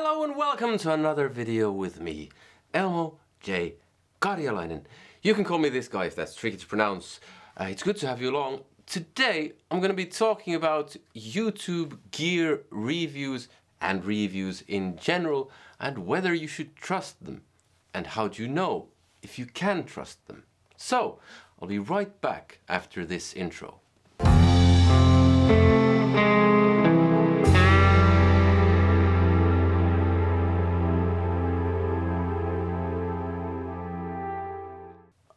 Hello and welcome to another video with me, Elmo J. Karjalainen. You can call me this guy if that's tricky to pronounce. It's good to have you along. Today I'm going to be talking about YouTube gear reviews and reviews in general and whether you should trust them and how do you know if you can trust them. So I'll be right back after this intro.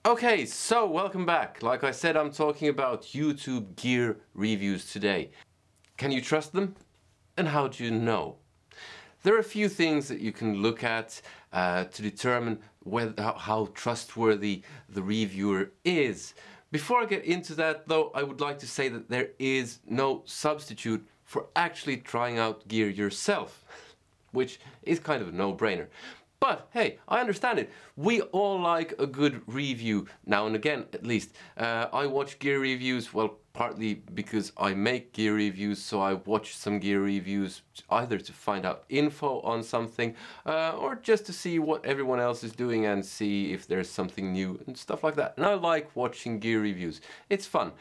Okay, so welcome back. Like I said, I'm talking about YouTube gear reviews today. Can you trust them? And how do you know? There are a few things that you can look at to determine how trustworthy the reviewer is. Before I get into that though, I would like to say that there is no substitute for actually trying out gear yourself, which is kind of a no-brainer. But hey, I understand it. We all like a good review, now and again at least. I watch gear reviews, well, partly because I make gear reviews, so I watch some gear reviews either to find out info on something or just to see what everyone else is doing and see if there's something new and stuff like that. And I like watching gear reviews. It's fun.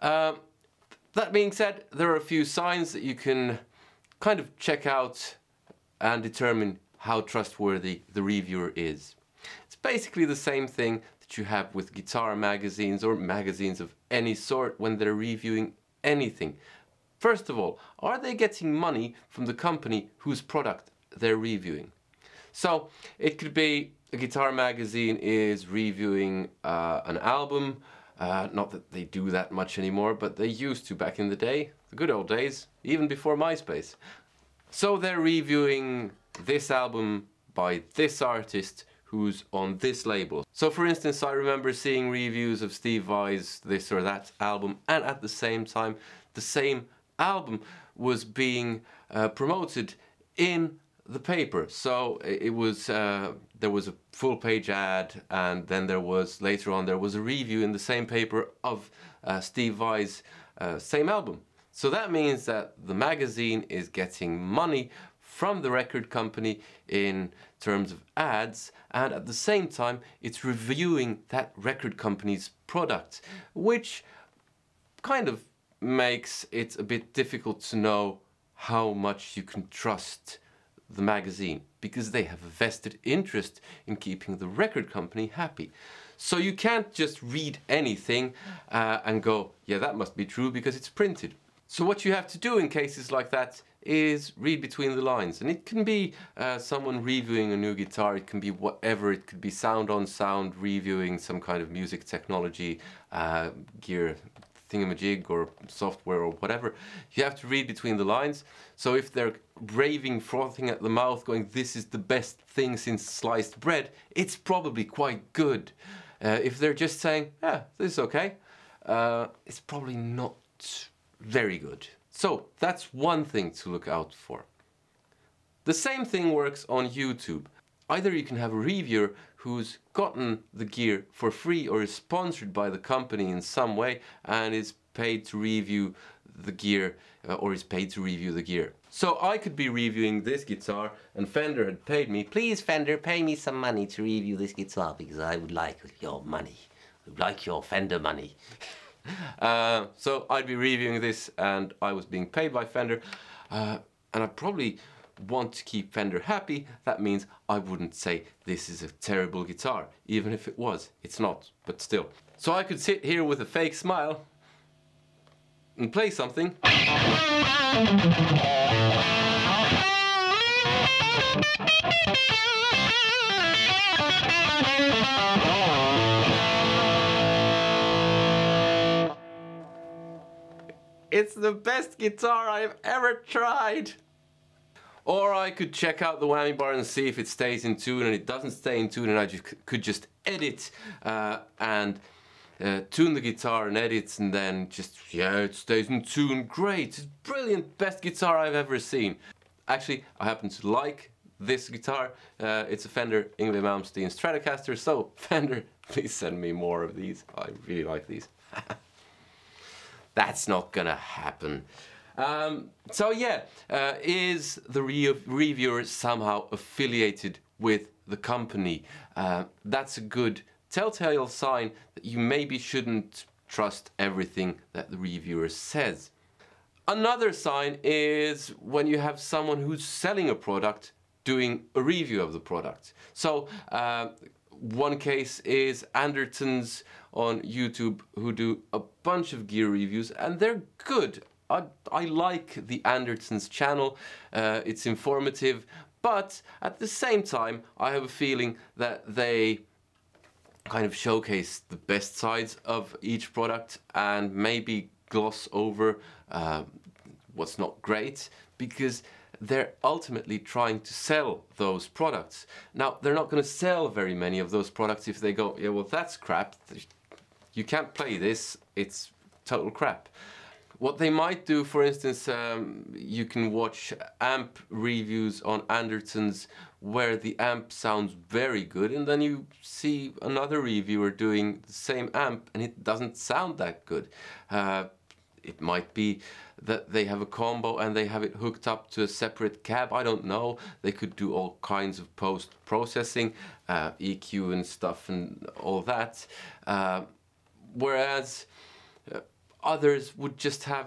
That being said, there are a few signs that you can kind of check out and determine how trustworthy the reviewer is. It's basically the same thing that you have with guitar magazines or magazines of any sort when they're reviewing anything. First of all, are they getting money from the company whose product they're reviewing? So it could be a guitar magazine is reviewing an album, not that they do that much anymore, but they used to back in the day, the good old days, even before MySpace. So they're reviewing this album by this artist who's on this label. So for instance, I remember seeing reviews of Steve Vai's this or that album, and at the same time the same album was being promoted in the paper. So it was there was a full page ad, and then there was later on there was a review in the same paper of Steve Vai's same album. So that means that the magazine is getting money from the record company in terms of ads, and at the same time it's reviewing that record company's product, which kind of makes it a bit difficult to know how much you can trust the magazine, because they have a vested interest in keeping the record company happy. So you can't just read anything and go, yeah, that must be true because it's printed. So what you have to do in cases like that is read between the lines. And it can be someone reviewing a new guitar, it can be whatever, it could be sound on sound, reviewing some kind of music technology, gear thingamajig or software or whatever. You have to read between the lines. So if they're raving, frothing at the mouth, going, this is the best thing since sliced bread, it's probably quite good. If they're just saying, yeah, this is okay, it's probably not very good. So that's one thing to look out for. The same thing works on YouTube. Either you can have a reviewer who's gotten the gear for free or is sponsored by the company in some way and is paid to review the gear or is paid to review the gear. So I could be reviewing this guitar and Fender had paid me, please Fender, pay me some money to review this guitar because I would like your money. I would like your Fender money. So I'd be reviewing this and I was being paid by Fender and I probably want to keep Fender happy. That means I wouldn't say this is a terrible guitar, even if it was. It's not, but still. So I could sit here with a fake smile and play something. It's the best guitar I've ever tried! Or I could check out the whammy bar and see if it stays in tune, and it doesn't stay in tune, and I could just edit and tune the guitar and edit, and then just, yeah, it stays in tune, great, it's brilliant, best guitar I've ever seen. Actually, I happen to like this guitar. It's a Fender Yngwie Malmsteen Stratocaster, so Fender, please send me more of these. I really like these. That's not gonna happen. So yeah, is the reviewer somehow affiliated with the company? That's a good telltale sign that you maybe shouldn't trust everything that the reviewer says. Another sign is when you have someone who's selling a product doing a review of the product. So one case is Andertons on YouTube, who do a bunch of gear reviews, and they're good. I like the Andertons channel, it's informative, but at the same time I have a feeling that they kind of showcase the best sides of each product and maybe gloss over what's not great, because they're ultimately trying to sell those products. Now, they're not going to sell very many of those products if they go, yeah, well, that's crap, you can't play this, it's total crap. What they might do, for instance, you can watch amp reviews on Andertons where the amp sounds very good, and then you see another reviewer doing the same amp and it doesn't sound that good. It might be that they have a combo and they have it hooked up to a separate cab, I don't know. They could do all kinds of post-processing, EQ and stuff and all that. Whereas others would just have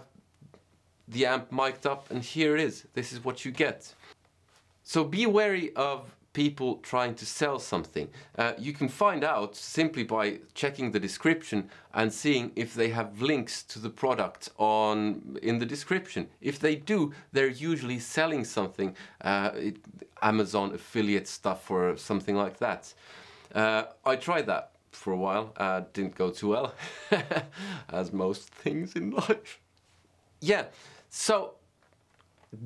the amp mic'd up and here it is, this is what you get. So be wary of people trying to sell something. You can find out simply by checking the description and seeing if they have links to the product in the description. If they do, they're usually selling something, Amazon affiliate stuff or something like that. I tried that for a while, didn't go too well, as most things in life. Yeah, so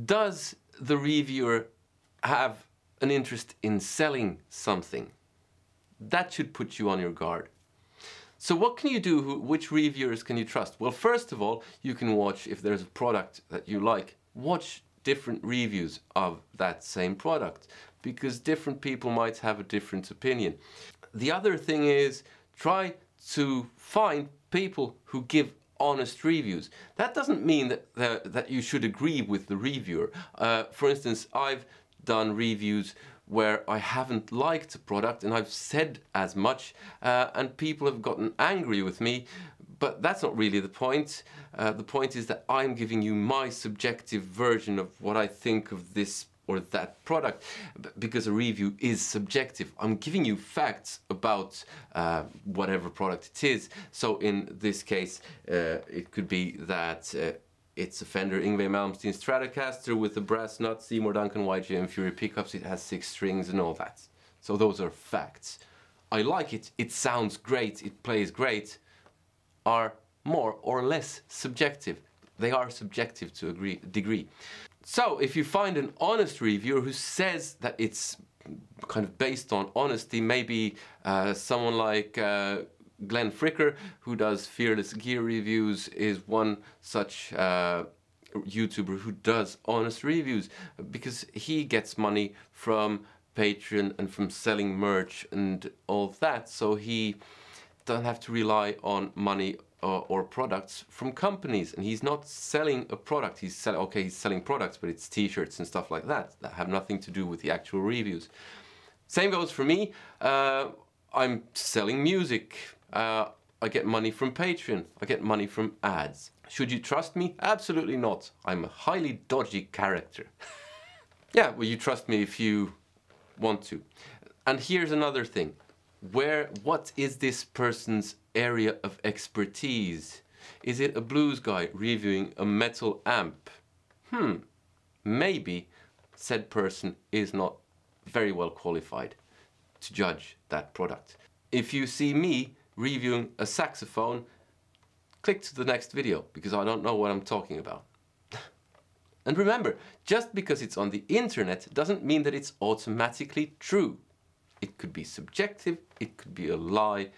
does the reviewer have an interest in selling something? That should put you on your guard. So what can you do? Which reviewers can you trust? Well, first of all, you can watch, if there's a product that you like, watch different reviews of that same product, because different people might have a different opinion. The other thing is, try to find people who give honest reviews. That doesn't mean that you should agree with the reviewer. For instance, I've done reviews where I haven't liked a product and I've said as much, and people have gotten angry with me, but that's not really the point. The point is that I'm giving you my subjective version of what I think of this or that product, because a review is subjective. I'm giving you facts about whatever product it is. So in this case, it could be that it's a Fender Yngwie Malmsteen Stratocaster with a brass nut, Seymour Duncan YGM Fury pickups, it has 6 strings and all that. So those are facts. I like it, it sounds great, it plays great, are more or less subjective. They are subjective to a degree. So if you find an honest reviewer who says that it's kind of based on honesty, maybe someone like Glenn Fricker, who does Fearless Gear Reviews, is one such YouTuber who does honest reviews, because he gets money from Patreon and from selling merch and all that, so he doesn't have to rely on money or products from companies, and he's not selling a product. He's selling products, but it's t-shirts and stuff like that have nothing to do with the actual reviews. Same goes for me. I'm selling music. I get money from Patreon. I get money from ads. Should you trust me? Absolutely not. I'm a highly dodgy character. Yeah, well, you trust me if you want to. And here's another thing. What is this person's area of expertise? Is it a blues guy reviewing a metal amp? Maybe said person is not very well qualified to judge that product. If you see me reviewing a saxophone, click to the next video, because I don't know what I'm talking about. And remember, just because it's on the internet doesn't mean that it's automatically true. It could be subjective, it could be a lie.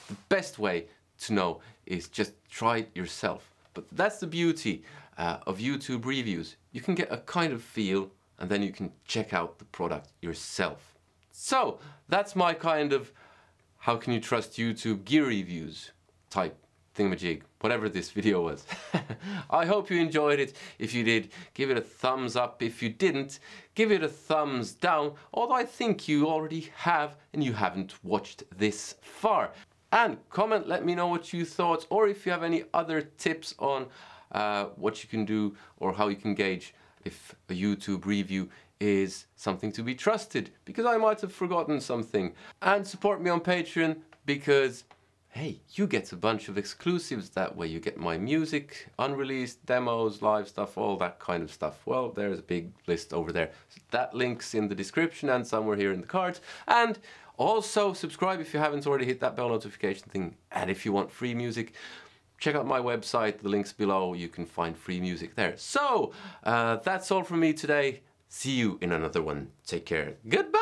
The best way to know is just try it yourself. But that's the beauty of YouTube reviews. You can get a kind of feel, and then you can check out the product yourself. So that's my kind of how can you trust YouTube gear reviews type thingamajig, whatever this video was. I hope you enjoyed it. If you did, give it a thumbs up. If you didn't, give it a thumbs down, although I think you already have and you haven't watched this far. And comment, let me know what you thought, or if you have any other tips on what you can do or how you can gauge if a YouTube review is something to be trusted, because I might have forgotten something. And support me on Patreon, because hey, you get a bunch of exclusives that way. You get my music, unreleased demos, live stuff, all that kind of stuff. Well, there's a big list over there. So that link's in the description and somewhere here in the cards. And also subscribe if you haven't already, hit that bell notification thing. And if you want free music, check out my website, the link's below. You can find free music there. So that's all from me today. See you in another one. Take care. Goodbye.